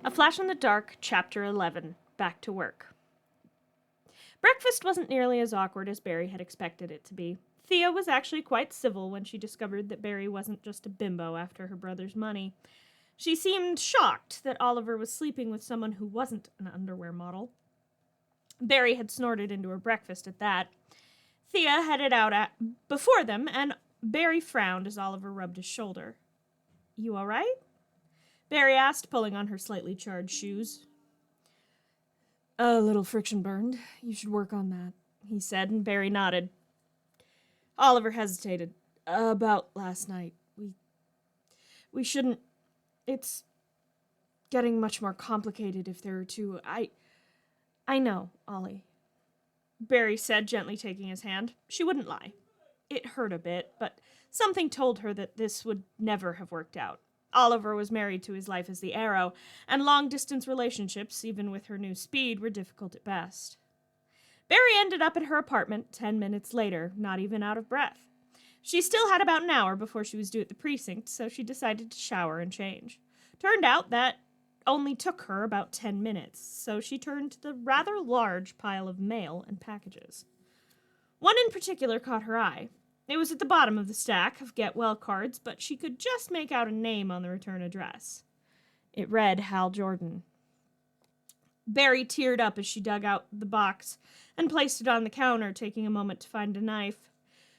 A Flash in the Dark, Chapter 11, Back to Work. Breakfast wasn't nearly as awkward as Barry had expected it to be. Thea was actually quite civil when she discovered that Barry wasn't just a bimbo after her brother's money. She seemed shocked that Oliver was sleeping with someone who wasn't an underwear model. Barry had snorted into her breakfast at that. Thea headed out before them, and Barry frowned as Oliver rubbed his shoulder. "You all right?" Barry asked, pulling on her slightly charred shoes. "A little friction burned. You should work on that," he said, and Barry nodded. Oliver hesitated. "About last night. We shouldn't... It's getting much more complicated if there are two. I know, Ollie," Barry said, gently taking his hand. She wouldn't lie. It hurt a bit, but something told her that this would never have worked out. Oliver was married to his life as the Arrow, and long-distance relationships, even with her new speed, were difficult at best. Barry ended up at her apartment 10 minutes later, not even out of breath. She still had about an hour before she was due at the precinct, so she decided to shower and change. Turned out that only took her about 10 minutes, so she turned to the rather large pile of mail and packages. One in particular caught her eye. It was at the bottom of the stack of Get Well cards, but she could just make out a name on the return address. It read Hal Jordan. Barry teared up as she dug out the box and placed it on the counter, taking a moment to find a knife.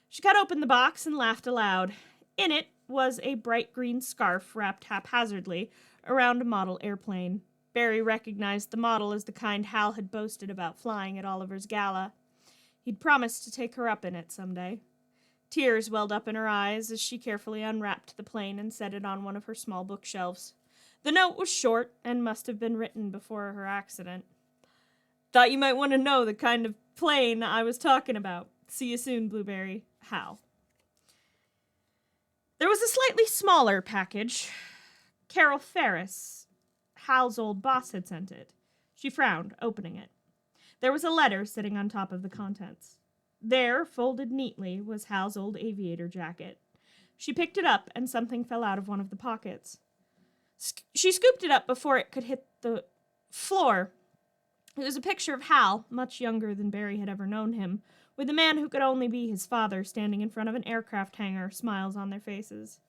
She cut open the box and laughed aloud. In it was a bright green scarf wrapped haphazardly around a model airplane. Barry recognized the model as the kind Hal had boasted about flying at Oliver's gala. He'd promised to take her up in it someday. Tears welled up in her eyes as she carefully unwrapped the plane and set it on one of her small bookshelves. The note was short and must have been written before her accident. "Thought you might want to know the kind of plane I was talking about. See you soon, Blueberry. Hal." There was a slightly smaller package. Carol Ferris, Hal's old boss, had sent it. She frowned, opening it. There was a letter sitting on top of the contents. There, folded neatly, was Hal's old aviator jacket. She picked it up, and something fell out of one of the pockets. She scooped it up before it could hit the floor. It was a picture of Hal, much younger than Barry had ever known him, with a man who could only be his father standing in front of an aircraft hangar, smiles on their faces.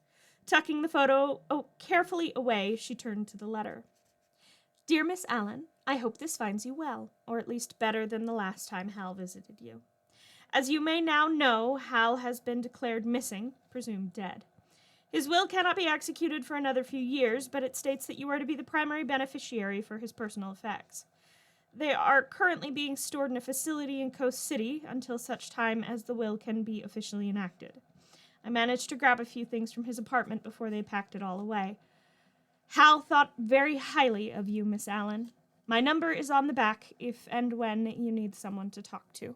Tucking the photo carefully away, she turned to the letter. "Dear Miss Allen, I hope this finds you well, or at least better than the last time Hal visited you. As you may now know, Hal has been declared missing, presumed dead. His will cannot be executed for another few years, but it states that you are to be the primary beneficiary for his personal effects. They are currently being stored in a facility in Coast City until such time as the will can be officially enacted. I managed to grab a few things from his apartment before they packed it all away. Hal thought very highly of you, Miss Allen. My number is on the back if and when you need someone to talk to.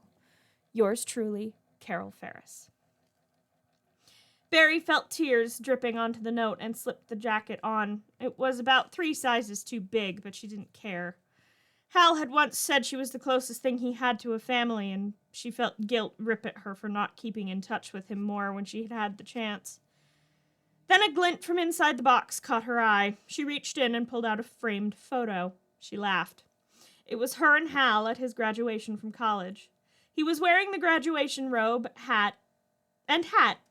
Yours truly, Carol Ferris." Barry felt tears dripping onto the note and slipped the jacket on. It was about 3 sizes too big, but she didn't care. Hal had once said she was the closest thing he had to a family, and she felt guilt rip at her for not keeping in touch with him more when she had had the chance. Then a glint from inside the box caught her eye. She reached in and pulled out a framed photo. She laughed. It was her and Hal at his graduation from college. He was wearing the graduation robe, hat,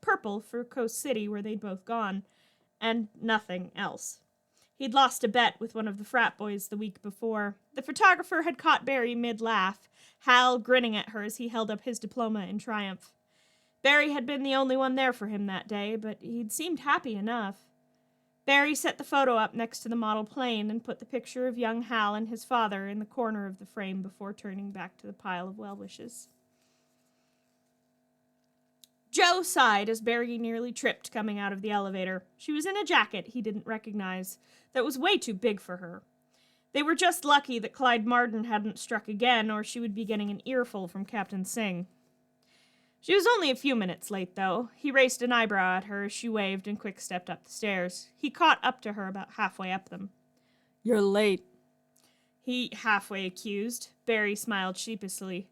purple for Coast City, where they'd both gone, and nothing else. He'd lost a bet with one of the frat boys the week before. The photographer had caught Barry mid-laugh, Hal grinning at her as he held up his diploma in triumph. Barry had been the only one there for him that day, but he'd seemed happy enough. Barry set the photo up next to the model plane and put the picture of young Hal and his father in the corner of the frame before turning back to the pile of well wishes. Joe sighed as Barry nearly tripped coming out of the elevator. She was in a jacket he didn't recognize that was way too big for her. They were just lucky that Clyde Marden hadn't struck again, or she would be getting an earful from Captain Singh. She was only a few minutes late, though. He raised an eyebrow at her as she waved and quick-stepped up the stairs. He caught up to her about halfway up them. "You're late," he halfway accused. Barry smiled sheepishly.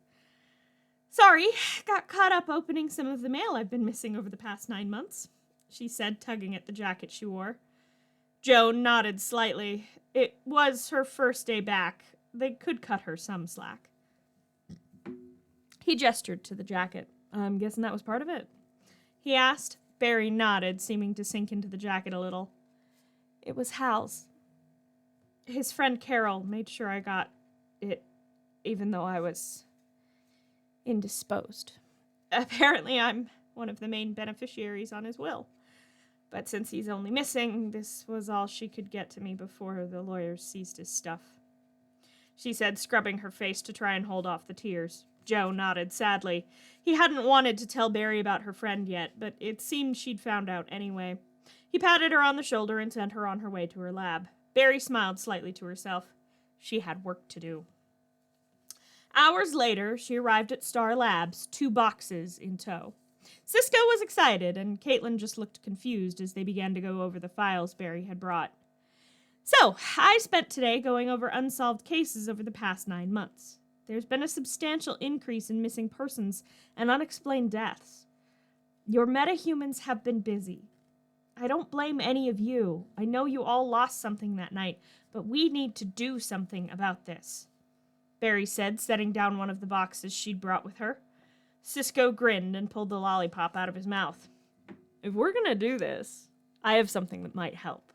"Sorry, got caught up opening some of the mail I've been missing over the past 9 months," she said, tugging at the jacket she wore. Joe nodded slightly. It was her first day back. They could cut her some slack. He gestured to the jacket. I'm guessing that was part of it. He asked. Barry nodded, seeming to sink into the jacket a little. It was Hal's. His friend Carol made sure I got it, even though I was indisposed. Apparently, I'm one of the main beneficiaries on his will. But since he's only missing, this was all she could get to me before the lawyers seized his stuff. She said, scrubbing her face to try and hold off the tears. Joe nodded sadly. He hadn't wanted to tell Barry about her friend yet, but it seemed she'd found out anyway. He patted her on the shoulder and sent her on her way to her lab. Barry smiled slightly to herself. She had work to do. Hours later, she arrived at Star Labs, 2 boxes in tow. Cisco was excited, and Caitlin just looked confused as they began to go over the files Barry had brought. So, I spent today going over unsolved cases over the past 9 months. There's been a substantial increase in missing persons and unexplained deaths. Your metahumans have been busy. I don't blame any of you. I know you all lost something that night, but we need to do something about this, Barry said, setting down one of the boxes she'd brought with her. Cisco grinned and pulled the lollipop out of his mouth. If we're gonna do this, I have something that might help.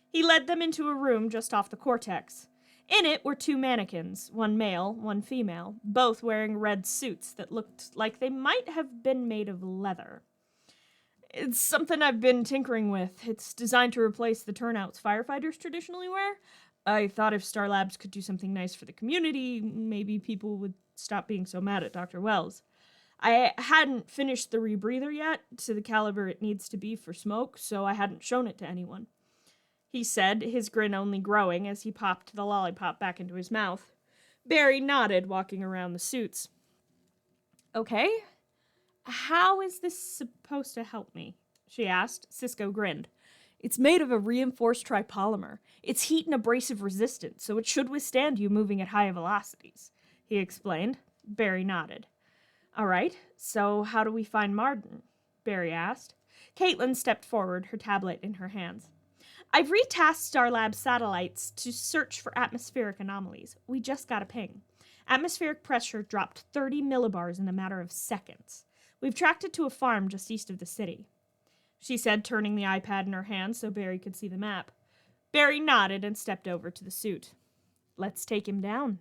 He led them into a room just off the cortex. In it were 2 mannequins, one male, one female, both wearing red suits that looked like they might have been made of leather. It's something I've been tinkering with. It's designed to replace the turnouts firefighters traditionally wear. I thought if Star Labs could do something nice for the community, maybe people would stop being so mad at Dr. Wells. I hadn't finished the rebreather yet, to the caliber it needs to be for smoke, so I hadn't shown it to anyone. He said, his grin only growing as he popped the lollipop back into his mouth. Barry nodded, walking around the suits. Okay. How is this supposed to help me? She asked. Cisco grinned. It's made of a reinforced tripolymer. It's heat and abrasive resistant, so it should withstand you moving at high velocities, he explained. Barry nodded. All right, so how do we find Martin? Barry asked. Caitlin stepped forward, her tablet in her hands. I've retasked Star Labs satellites to search for atmospheric anomalies. We just got a ping. Atmospheric pressure dropped 30 millibars in a matter of seconds. We've tracked it to a farm just east of the city, she said, turning the iPad in her hand so Barry could see the map. Barry nodded and stepped over to the suit. Let's take him down.